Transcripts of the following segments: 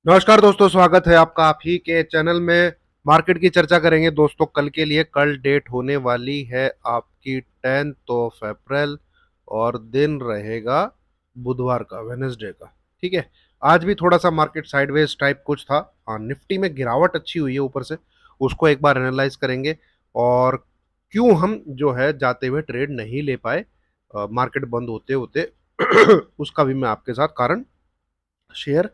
नमस्कार दोस्तों, स्वागत है आपका आप ही के चैनल में। मार्केट की चर्चा करेंगे दोस्तों कल के लिए। कल डेट होने वाली है आपकी 10 अप्रैल और दिन रहेगा बुधवार का, वेनेसडे का। ठीक है। आज भी थोड़ा सा मार्केट साइडवेज टाइप कुछ था। हाँ, निफ्टी में गिरावट अच्छी हुई है ऊपर से, उसको एक बार एनालाइज करेंगे। और क्यों हम जो है जाते हुए ट्रेड नहीं ले पाए मार्केट बंद होते होते उसका भी मैं आपके साथ कारण शेयर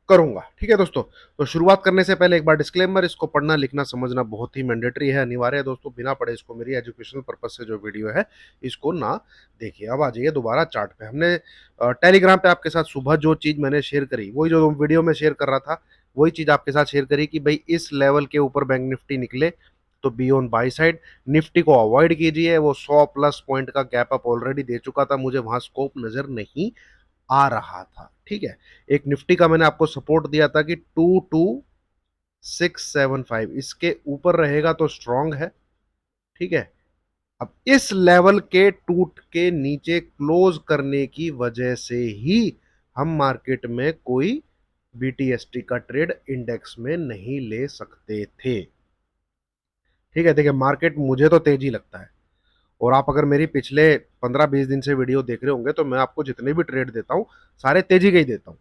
करूंगा। ठीक है दोस्तों। तो शुरुआत करने से पहले एक बार डिस्क्लेमर, इसको पढ़ना लिखना समझना बहुत ही मैंडेटरी है, अनिवार्य है दोस्तों। बिना पढ़े इसको मेरी एजुकेशनल पर्पज से जो वीडियो है इसको ना देखिए। अब आ जाइए दोबारा चार्ट पे। हमने टेलीग्राम पे आपके साथ सुबह जो चीज मैंने शेयर करी, वही जो वीडियो में शेयर कर रहा था, वही चीज आपके साथ शेयर करी कि भाई इस लेवल के ऊपर बैंक निफ्टी निकले तो be on by side. Nifty को अवॉइड कीजिए, वो 100+ पॉइंट का गैप अप ऑलरेडी दे चुका था, मुझे वहां स्कोप नजर नहीं आ रहा था। ठीक है। एक निफ्टी का मैंने आपको सपोर्ट दिया था कि 22675, इसके ऊपर रहेगा तो स्ट्रांग है। ठीक है। अब इस लेवल के टूट के नीचे क्लोज करने की वजह से ही हम मार्केट में कोई बीटीएसटी का ट्रेड इंडेक्स में नहीं ले सकते थे। ठीक है। देखिए, मार्केट मुझे तो तेजी लगता है, और आप अगर मेरी पिछले 15-20 दिन से वीडियो देख रहे होंगे तो मैं आपको जितने भी ट्रेड देता हूं सारे तेजी के ही देता हूं।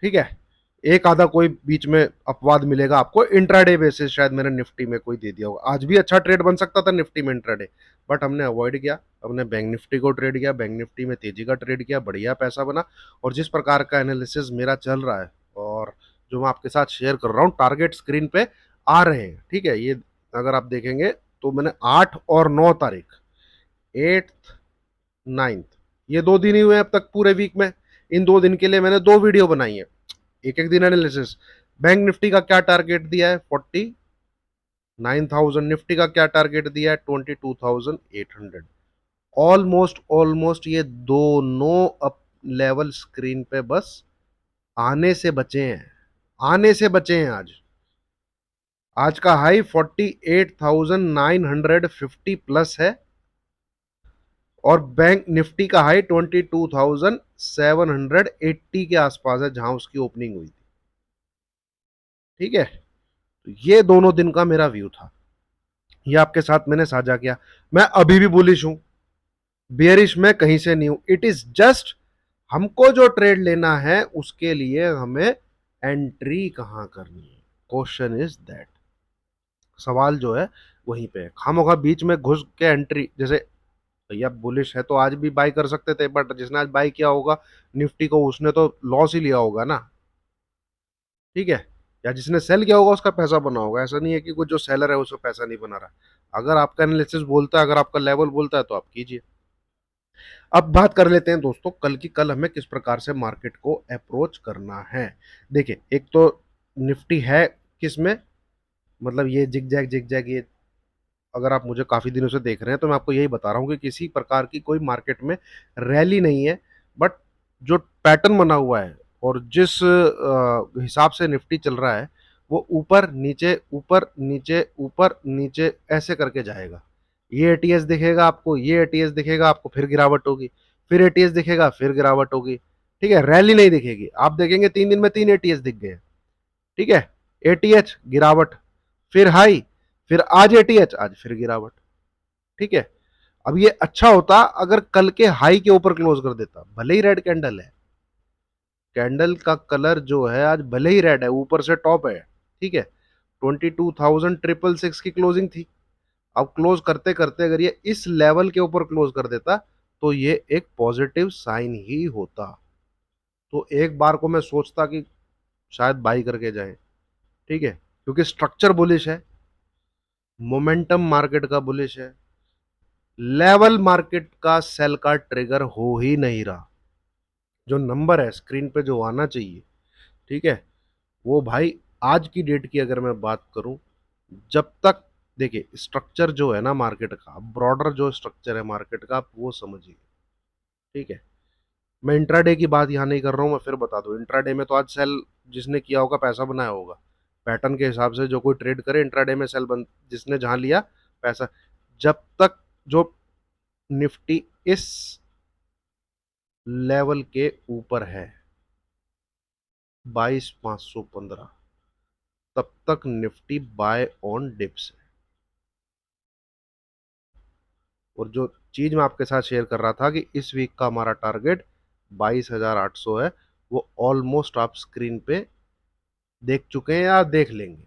ठीक है। एक आधा कोई बीच में अपवाद मिलेगा आपको, इंट्राडे बेसिस शायद मैंने निफ्टी में कोई दे दिया होगा। आज भी अच्छा ट्रेड बन सकता था निफ्टी में इंट्राडे, बट हमने अवॉइड किया। हमने बैंक निफ्टी को ट्रेड किया, बैंक निफ्टी में तेजी का ट्रेड किया, बढ़िया पैसा बना। और जिस प्रकार का एनालिसिस मेरा चल रहा है और जो मैं आपके साथ शेयर कर रहा हूँ, टारगेट स्क्रीन पे आ रहे हैं। ठीक है। ये अगर आप देखेंगे तो मैंने 8 और 9 तारीख, 8th 9th, ये 2 दिन ही हुए अब तक पूरे वीक में। इन 2 दिन के लिए मैंने 2 वीडियो बनाई है, एक एक दिन एनालिसिस। बैंक निफ्टी का क्या टारगेट दिया है? 49,000। निफ्टी का क्या टारगेट दिया है? 22,800। ऑलमोस्ट ऑलमोस्ट ये दोनों अप लेवल स्क्रीन पे बस आने से बचे हैं, आने से बचे हैं। आज आज का हाई 48,950 प्लस है, और बैंक निफ्टी का हाई 22,780 के आसपास है जहां उसकी ओपनिंग हुई थी। ठीक है। तो ये दोनों दिन का मेरा व्यू था, ये आपके साथ मैंने साझा किया। मैं अभी भी बुलिश हूं, बेयरिश में कहीं से नहीं हूं। इट इज जस्ट हमको जो ट्रेड लेना है उसके लिए हमें एंट्री कहां करनी है, क्वेश्चन इज दैट। सवाल जो है वहीं पे है। खामोखा बीच में घुस के एंट्री, जैसे भैया बुलिश है तो आज भी बाई कर सकते थे, बट जिसने आज बाई किया होगा निफ्टी को, उसने तो लॉस ही लिया होगा ना। ठीक है। या जिसने सेल किया होगा उसका पैसा बना होगा। ऐसा नहीं है कि कुछ जो सेलर है उसको पैसा नहीं बना रहा। अगर आपका एनालिसिस बोलता है, अगर आपका लेवल बोलता है तो आप कीजिए। अब बात कर लेते हैं दोस्तों कल की। कल हमें किस प्रकार से मार्केट को अप्रोच करना है। देखिए, एक तो निफ्टी है किस में, मतलब ये जिग जैग जिग जैग, ये अगर आप मुझे काफी दिनों से देख रहे हैं तो मैं आपको यही बता रहा हूं कि किसी प्रकार की कोई मार्केट में रैली नहीं है। बट जो पैटर्न बना हुआ है और जिस हिसाब से निफ्टी चल रहा है, वो ऊपर नीचे ऊपर नीचे ऊपर नीचे ऐसे करके जाएगा। ये एटीएस दिखेगा आपको, ये एटीएस दिखेगा आपको, फिर गिरावट होगी। फिर एटीएस दिखेगा, फिर गिरावट होगी। ठीक है। रैली नहीं दिखेगी। आप देखेंगे 3 दिन में 3 एटीएस दिख गए। ठीक है। एटीएच गिरावट, फिर हाई, फिर आज एटीएच, आज फिर गिरावट। ठीक है। अब ये अच्छा होता अगर कल के हाई के ऊपर क्लोज कर देता, भले ही रेड कैंडल है, कैंडल का कलर जो है आज भले ही रेड है, ऊपर से टॉप है। ठीक है। 22,666 की क्लोजिंग थी। अब क्लोज करते करते अगर ये इस लेवल के ऊपर क्लोज कर देता तो ये एक पॉजिटिव साइन ही होता। तो एक बार को मैं सोचता कि शायद बाई करके जाए। ठीक है। क्योंकि स्ट्रक्चर बुलिश है, मोमेंटम मार्केट का बुलिश है, लेवल मार्केट का सेल का ट्रिगर हो ही नहीं रहा। जो नंबर है स्क्रीन पे जो आना चाहिए, ठीक है, वो भाई आज की डेट की अगर मैं बात करूं, जब तक, देखिए स्ट्रक्चर जो है ना मार्केट का, ब्रॉडर जो स्ट्रक्चर है मार्केट का, आप वो समझिए। ठीक है। मैं इंट्राडे की बात यहां नहीं कर रहा हूं, मैं फिर बता दूं, इंट्राडे में तो आज सेल जिसने किया होगा पैसा बनाया होगा। पैटर्न के हिसाब से जो कोई ट्रेड करे इंट्राडे में सेल बन, जिसने जहां लिया पैसा। जब तक जो निफ्टी इस लेवल के ऊपर है, 22,515, तब तक निफ्टी बाय ऑन डिप्स है। और जो चीज मैं आपके साथ शेयर कर रहा था कि इस वीक का हमारा टारगेट 22,800 है, वो ऑलमोस्ट आप स्क्रीन पे देख चुके हैं या देख लेंगे।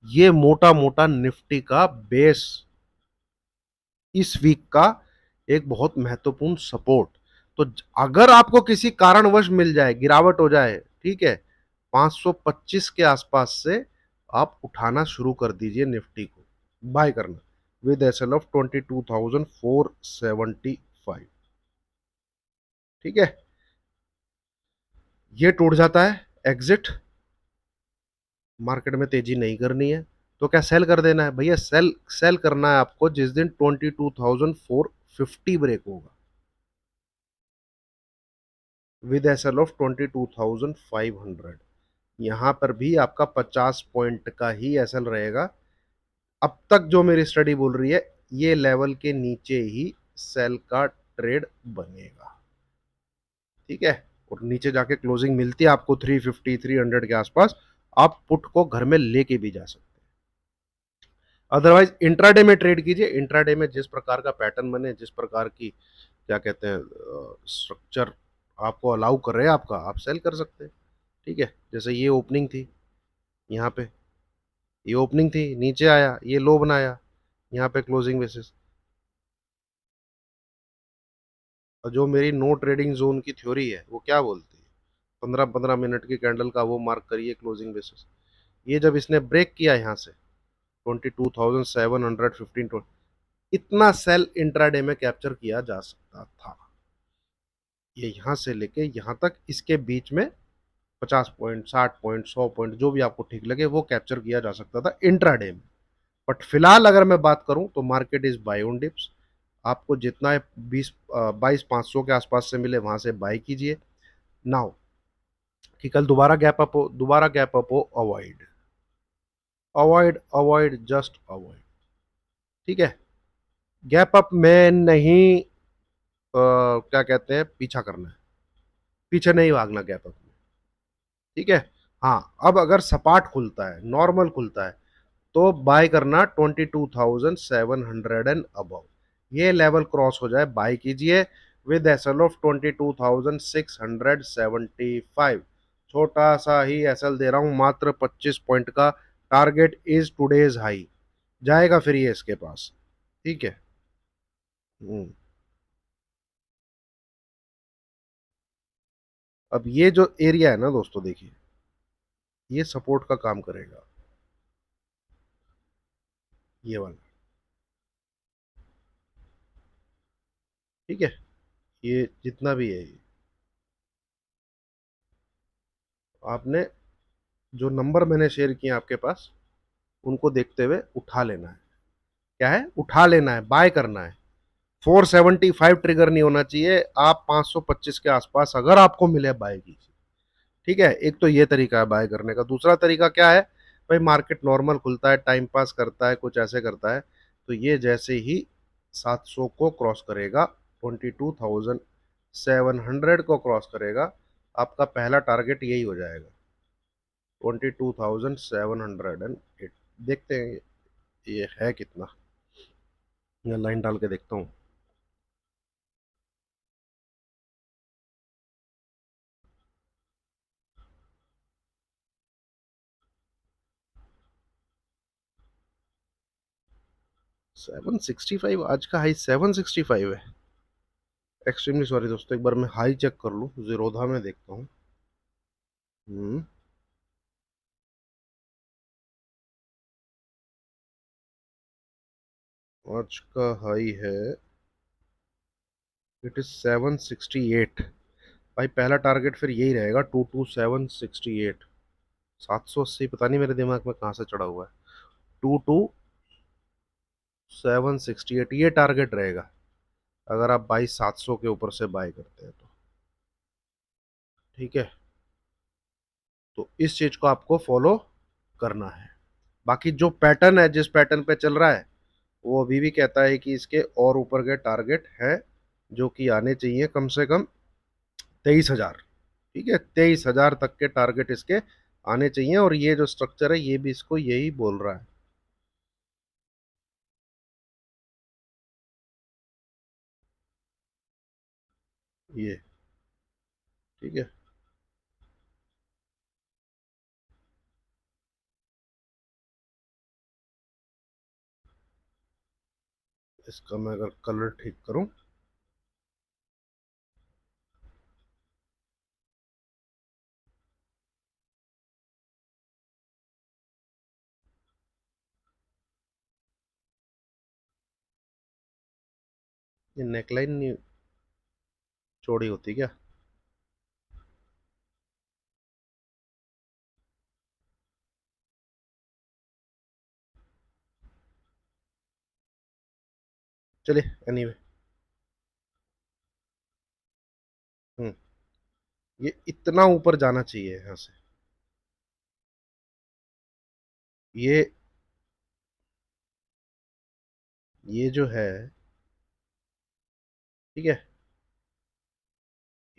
ये मोटा मोटा निफ्टी का बेस इस वीक का एक बहुत महत्वपूर्ण सपोर्ट। तो अगर आपको किसी कारणवश मिल जाए, गिरावट हो जाए, ठीक है, 525 के आसपास से आप उठाना शुरू कर दीजिए निफ्टी को, बाय करना विद एसएल ऑफ 22,475। ठीक है, ये टूट जाता है, एग्जिट, मार्केट में तेजी नहीं करनी है तो क्या सेल कर देना है भैया? सेल सेल करना है आपको जिस दिन 22,450 ब्रेक होगा विद एसएल ऑफ 22,500। यहां पर भी आपका 50 पॉइंट का ही एसएल रहेगा। अब तक जो मेरी स्टडी बोल रही है, ये लेवल के नीचे ही सेल का ट्रेड बनेगा। ठीक है, और नीचे जाके क्लोजिंग मिलती है आपको 350 300 के आसपास, आप पुट को घर में लेके भी जा सकते हैं। अदरवाइज इंट्राडे में ट्रेड कीजिए। इंट्राडे में जिस प्रकार का पैटर्न बने, जिस प्रकार की क्या कहते हैं स्ट्रक्चर आपको अलाउ कर रहे हैं आपका, आप सेल कर सकते हैं। ठीक है, जैसे ये ओपनिंग थी, यहाँ पे ये ओपनिंग थी, नीचे आया, ये लो बनाया, यहाँ पे क्लोजिंग बेसिस। और जो मेरी नो ट्रेडिंग जोन की थ्योरी है वो क्या बोलती है, 15-15 मिनट की कैंडल का वो मार्क करिए क्लोजिंग बेसिस। ये जब इसने ब्रेक किया यहाँ से 22,715, इतना सेल इंट्राडे में कैप्चर किया जा सकता था। ये यहां से लेके यहां तक, इसके बीच में 50 पॉइंट, 60 पॉइंट, 100 पॉइंट, जो भी आपको ठीक लगे वो कैप्चर किया जा सकता था इंट्राडे में। बट फिलहाल अगर मैं बात करूं तो market is by on dips. आपको जितना 22,500 के आसपास से मिले वहां से बाय कीजिए नाउ, कि कल दोबारा गैप अप हो, दोबारा गैप अप हो, avoid avoid avoid, just avoid. ठीक है, गैप अप में नहीं क्या कहते हैं, पीछा करना है, पीछे नहीं भागना गैप अप में। ठीक है, हाँ, अब अगर सपाट खुलता है, नॉर्मल खुलता है, तो बाय करना 22,700 एंड अबव। ये लेवल क्रॉस हो जाए बाय कीजिए विद एसएल ऑफ 22,675। छोटा सा ही एसएल दे रहा हूं, मात्र 25 पॉइंट का। टारगेट इज टुडेज हाई, जाएगा फिर ये इसके पास। ठीक है। हम्म। अब ये जो एरिया है ना दोस्तों, देखिए, ये सपोर्ट का काम करेगा, ये वाला। ठीक है, ये जितना भी है, ये आपने जो नंबर मैंने शेयर किए आपके पास, उनको देखते हुए उठा लेना है। क्या है? उठा लेना है, बाय करना है। 475 ट्रिगर नहीं होना चाहिए। आप 525 के आसपास अगर आपको मिले, बाय कीजिए। ठीक है, एक तो ये तरीका है बाय करने का। दूसरा तरीका क्या है भाई, मार्केट नॉर्मल खुलता है, टाइम पास करता है, कुछ ऐसे करता है, तो ये जैसे ही 700 को क्रॉस करेगा, 22,700 को क्रॉस करेगा, आपका पहला टारगेट यही हो जाएगा, 22,708। देखते हैं ये है कितना, मैं लाइन डाल के देखता हूँ। 765, आज का हाई 765 है। एक्सट्रीमली सॉरी दोस्तों, एक बार मैं हाई चेक कर लूँ, जीरोधा में देखता हूँ। हम्म। आज का हाई है, इट इज 768। भाई पहला टारगेट फिर यही रहेगा, 22,768। 780 पता नहीं मेरे दिमाग में कहाँ से चढ़ा हुआ है। 22,768 ये टारगेट रहेगा अगर आप 22,700 के ऊपर से बाय करते हैं तो। ठीक है, तो इस चीज को आपको फॉलो करना है। बाकी जो पैटर्न है, जिस पैटर्न पे चल रहा है, वो अभी भी कहता है कि इसके और ऊपर के टारगेट है, जो कि आने चाहिए कम से कम 23,000। ठीक है, 23,000 तक के टारगेट इसके आने चाहिए, और ये जो स्ट्रक्चर है ये भी इसको यही बोल रहा है। ये ठीक है, इसका मैं अगर कलर ठीक करूं, ये नेकलाइन नहीं चौड़ी होती क्या? चलिए एनीवे, हम्म, ये इतना ऊपर जाना चाहिए यहाँ से। ये ये जो है, ठीक है,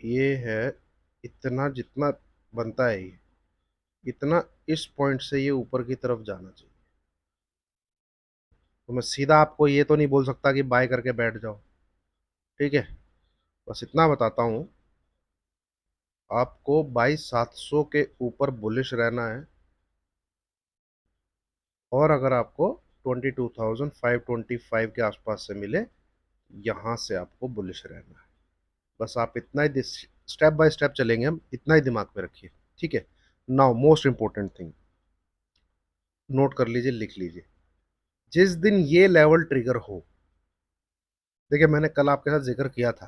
ये है इतना जितना बनता है, ये इतना इस पॉइंट से ये ऊपर की तरफ जाना चाहिए। तो मैं सीधा आपको ये तो नहीं बोल सकता कि बाय करके बैठ जाओ, ठीक है, बस इतना बताता हूँ, आपको 22,700 के ऊपर बुलिश रहना है, और अगर आपको 22,525 के आसपास से मिले, यहां से आपको बुलिश रहना है। बस आप इतना ही स्टेप बाय स्टेप चलेंगे, हम इतना ही दिमाग में रखिए, ठीक है। Now most important thing, note कर लीजिए, लिख लीजिए, जिस दिन ये लेवल ट्रिगर हो, देखिए मैंने कल आपके साथ जिक्र किया था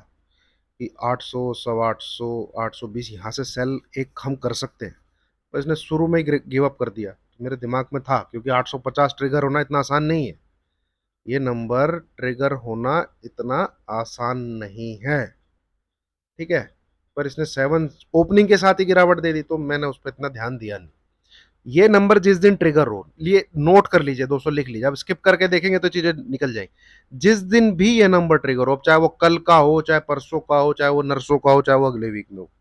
कि 800, 850, 820 यहाँ से सेल एक हम कर सकते हैं, पर इसने शुरू में ही गिव अप कर दिया। तो मेरे दिमाग में था, क्योंकि 850 ट्रिगर होना इतना आसान नहीं है, ये नंबर ट्रिगर होना इतना आसान नहीं है, ठीक है। पर इसने 7 ओपनिंग के साथ ही गिरावट दे दी, तो मैंने उस पर इतना ध्यान दिया नहीं। ये नंबर जिस दिन ट्रिगर हो, लिए नोट कर लीजिए दोस्तों, लिख लीजिए, अब स्किप करके देखेंगे तो चीजें निकल जाएंगी। जिस दिन भी ये नंबर ट्रिगर हो, चाहे वो कल का हो, चाहे परसों का हो, चाहे वो नरसों का हो, चाहे वो अगले वीक में हो,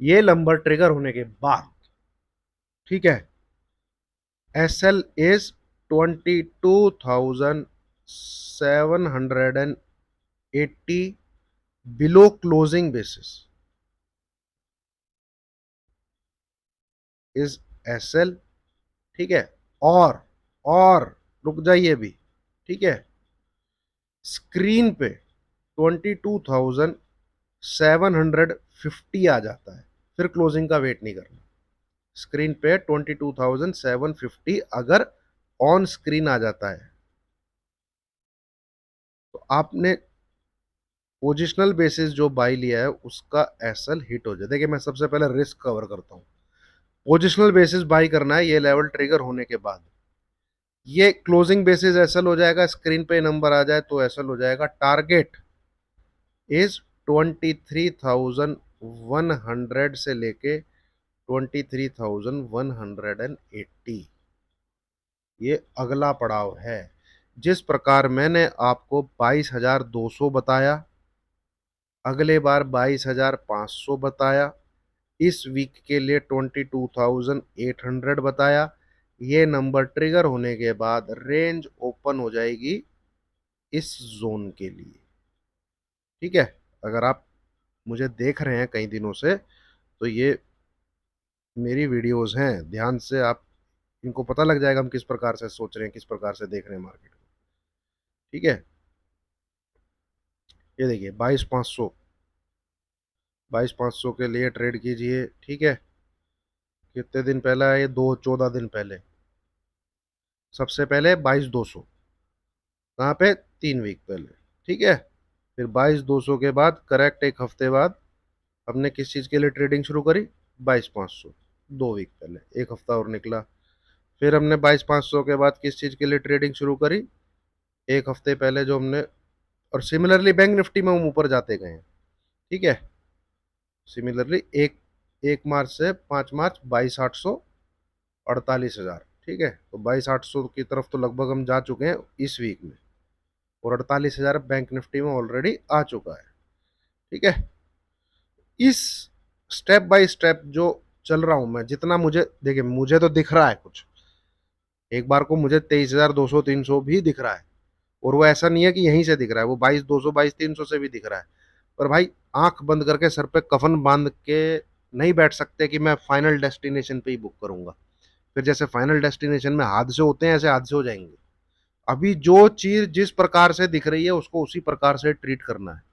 ये नंबर ट्रिगर होने के बाद, ठीक है, S L is 22,780 below closing basis is S L, ठीक है। और और रुक जाइए भी, ठीक है, स्क्रीन पे 22,750 आ जाता है, फिर क्लोजिंग का वेट नहीं करना। स्क्रीन पे 22,750 अगर ऑन स्क्रीन आ जाता है, तो आपने पोजिशनल बेसिस जो बाई लिया है उसका एसएल हिट हो जाए। देखिए मैं सबसे पहले रिस्क कवर करता हूं, पोजिशनल बेसिस बाई करना है, ये लेवल ट्रिगर होने के बाद ये क्लोजिंग बेसिस एसएल हो जाएगा, स्क्रीन पे नंबर आ जाए तो एसएल हो जाएगा। टारगेट इज 23,100 से लेके 23,180, ये अगला पड़ाव है। जिस प्रकार मैंने आपको 22,200 बताया, अगले बार 22,500 बताया, इस वीक के लिए 22,800 बताया, ये नंबर ट्रिगर होने के बाद रेंज ओपन हो जाएगी इस जोन के लिए, ठीक है। अगर आप मुझे देख रहे हैं कई दिनों से, तो ये मेरी वीडियोस हैं, ध्यान से आप इनको पता लग जाएगा हम किस प्रकार से सोच रहे हैं, किस प्रकार से देख रहे हैं मार्केट को, ठीक है। ये देखिए 22,500, 22,500 के लिए ट्रेड कीजिए, ठीक है। कितने दिन पहले है ये? 14 दिन पहले। सबसे पहले 22,200, कहाँ पे? 3 वीक पहले, ठीक है। फिर 22,200 के बाद करेक्ट एक हफ्ते बाद हमने किस चीज़ के लिए ट्रेडिंग शुरू करी? 22,500, 2 वीक पहले, एक हफ्ता और निकला। फिर हमने 22,500 के बाद किस चीज़ के लिए ट्रेडिंग शुरू करी? एक हफ्ते पहले जो हमने, और सिमिलरली बैंक निफ्टी में हम ऊपर जाते गए हैं, ठीक है। सिमिलरली एक 1 मार्च से 5 मार्च 22,800, 48,000, ठीक है। तो 22,800 की तरफ तो लगभग हम जा चुके हैं इस वीक में, और 48,000 बैंक निफ्टी में ऑलरेडी आ चुका है, ठीक है। इस स्टेप बाय स्टेप जो चल रहा हूं मैं, जितना मुझे देखिए, मुझे तो दिख रहा है कुछ, एक बार को मुझे 23,200 300 भी दिख रहा है, और वो ऐसा नहीं है कि यहीं से दिख रहा है, वो 22,200 22,300 से भी दिख रहा है। पर भाई, आंख बंद करके सर पे कफन बांध के नहीं बैठ सकते कि मैं फाइनल डेस्टिनेशन पे ही बुक करूंगा। फिर जैसे फाइनल डेस्टिनेशन में हादसे होते हैं, ऐसे हादसे हो जाएंगे। अभी जो चीज जिस प्रकार से दिख रही है उसको उसी प्रकार से ट्रीट करना है।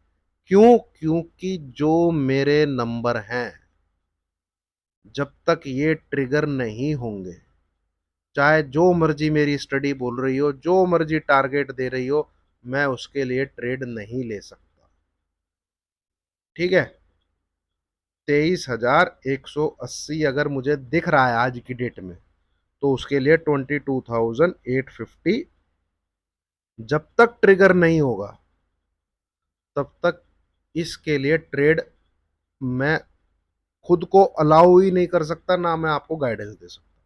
क्यों? क्योंकि जो मेरे नंबर हैं, जब तक ये ट्रिगर नहीं होंगे, चाहे जो मर्जी मेरी स्टडी बोल रही हो, जो मर्जी टारगेट दे रही हो, मैं उसके लिए ट्रेड नहीं ले सकता। ठीक है? 23,180 अगर मुझे दिख रहा है आज की डेट में, तो उसके लिए 22,850 जब तक ट्रिगर नहीं होगा, तब तक इसके लिए ट्रेड मैं खुद को अलाउ ही नहीं कर सकता, ना मैं आपको गाइडेंस दे सकता।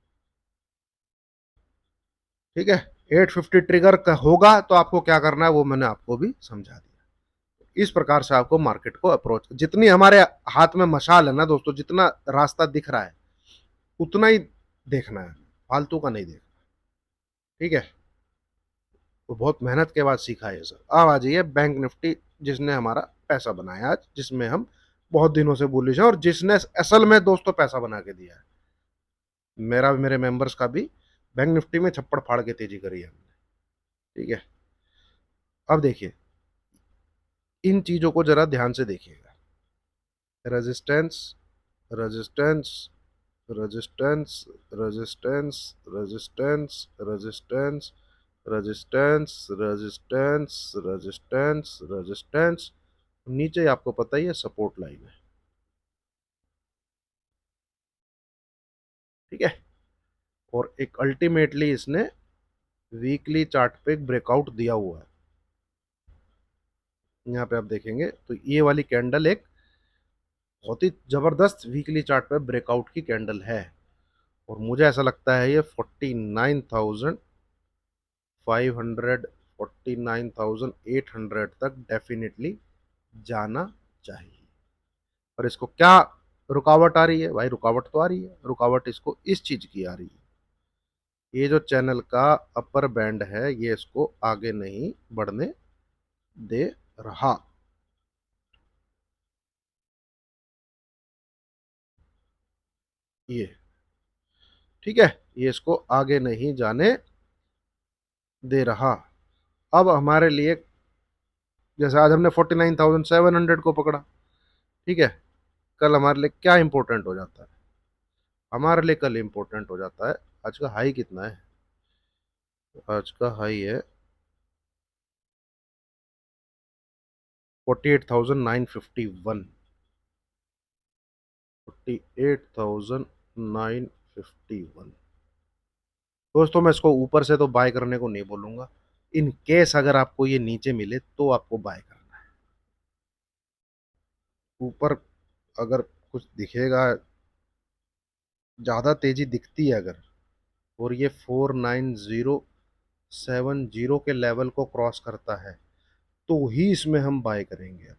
ठीक है? 850 ट्रिगर होगा तो आपको क्या करना है वो मैंने आपको भी समझा दिया। इस प्रकार से आपको मार्केट को अप्रोच, जितनी हमारे हाथ में मशाल है ना दोस्तों, जितना रास्ता दिख रहा है उतना ही देखना है, फालतू का नहीं देखना। ठीक है? तो बहुत मेहनत के बाद सीखा है सर। अब आ जाइए बैंक निफ्टी, जिसने हमारा पैसा बनाया आज, जिसमें हम बहुत दिनों से बुलिश हैं, और जिसने असल में दोस्तों पैसा बना के दिया है। मेरा भी, मेरे मेंबर्स का भी, बैंक निफ्टी में छप्पड़ फाड़ के तेजी करी है हमने। ठीक है? अब देखिए, इन चीजों को जरा ध्यान से देखिएगा। Resistance, resistance, resistance, resistance, resistance, resistance, resistance, resistance, resistance, resistance, नीचे आपको पता ही है सपोर्ट लाइन है। ठीक है? और एक अल्टीमेटली इसने वीकली चार्ट पे एक ब्रेकआउट दिया हुआ है। यहाँ पे आप देखेंगे तो ये वाली कैंडल एक बहुत ही जबरदस्त वीकली चार्ट पे ब्रेकआउट की कैंडल है, और मुझे ऐसा लगता है ये 49,500, 49,800 तक डेफिनेटली जाना चाहिए। और इसको क्या रुकावट आ रही है भाई? रुकावट तो आ रही है, रुकावट इसको इस चीज की आ रही है, ये जो चैनल का अपर बैंड है, ये इसको आगे नहीं बढ़ने दे रहा। ये ठीक है, ये इसको आगे नहीं जाने दे रहा। अब हमारे लिए, जैसे आज हमने 49,700 को पकड़ा, ठीक है, कल हमारे लिए क्या इंपॉर्टेंट हो जाता है? हमारे लिए कल इंपॉर्टेंट हो जाता है, आज का हाई कितना है? आज का हाई है 48,951, 48,951। दोस्तों, मैं इसको ऊपर से तो बाय करने को नहीं बोलूंगा, इन केस अगर आपको ये नीचे मिले तो आपको बाय करना है। ऊपर अगर कुछ दिखेगा, ज्यादा तेजी दिखती है अगर, और ये 49,070 के लेवल को क्रॉस करता है, तो ही इसमें हम बाय करेंगे। अब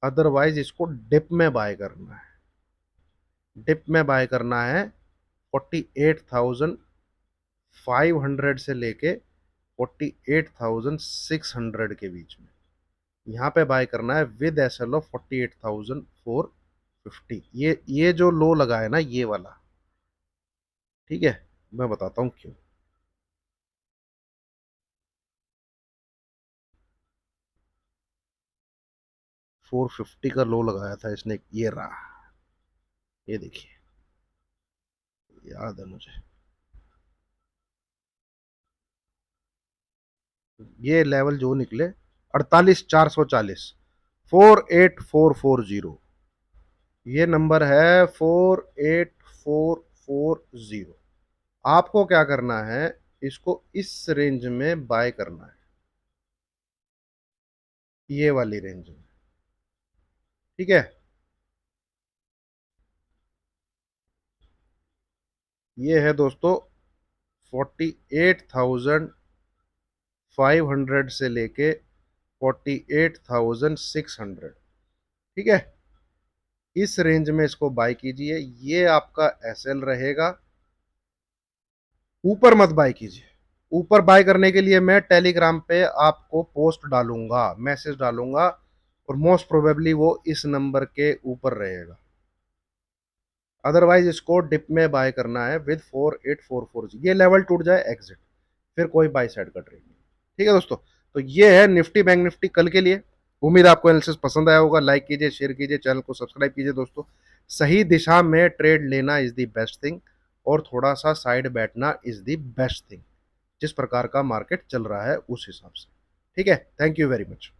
अदरवाइज इसको डिप में बाय करना है। डिप में बाय करना है 48,500 से लेके 48,600 के बीच में, यहाँ पे बाय करना है विद एसएल ऑफ 48,450। ये जो लो लगा है ना, ये वाला, ठीक है, मैं बताता हूँ क्यों। 450 का लो लगाया था इसने, ये रहा, ये देखिए, याद है मुझे, ये लेवल जो निकले 48,440, 48440, ये नंबर है 48440। आपको क्या करना है? इसको इस रेंज में बाय करना है, ये वाली रेंज में। ठीक है? ये है दोस्तों 48,500 से लेके 48,600। ठीक है? इस रेंज में इसको बाय कीजिए। ये आपका एसएल रहेगा, ऊपर मत बाय कीजिए। ऊपर बाय करने के लिए मैं टेलीग्राम पे आपको पोस्ट डालूंगा, मैसेज डालूंगा, और मोस्ट प्रोबेबली वो इस नंबर के ऊपर रहेगा। अदरवाइज इसको डिप में बाय करना है विद 4844, ये लेवल टूट जाए एग्जिट, फिर कोई बाय साइड का ट्रेड नहीं। ठीक है दोस्तों, तो ये है निफ्टी बैंक निफ्टी कल के लिए। उम्मीद आपको एनालिसिस पसंद आया होगा। लाइक कीजिए, शेयर कीजिए, चैनल को सब्सक्राइब कीजिए दोस्तों। सही दिशा में ट्रेड लेना इज द बेस्ट थिंग, और थोड़ा सा साइड बैठना इज द बेस्ट थिंग, जिस प्रकार का मार्केट चल रहा है उस हिसाब से। ठीक है, थैंक यू वेरी मच।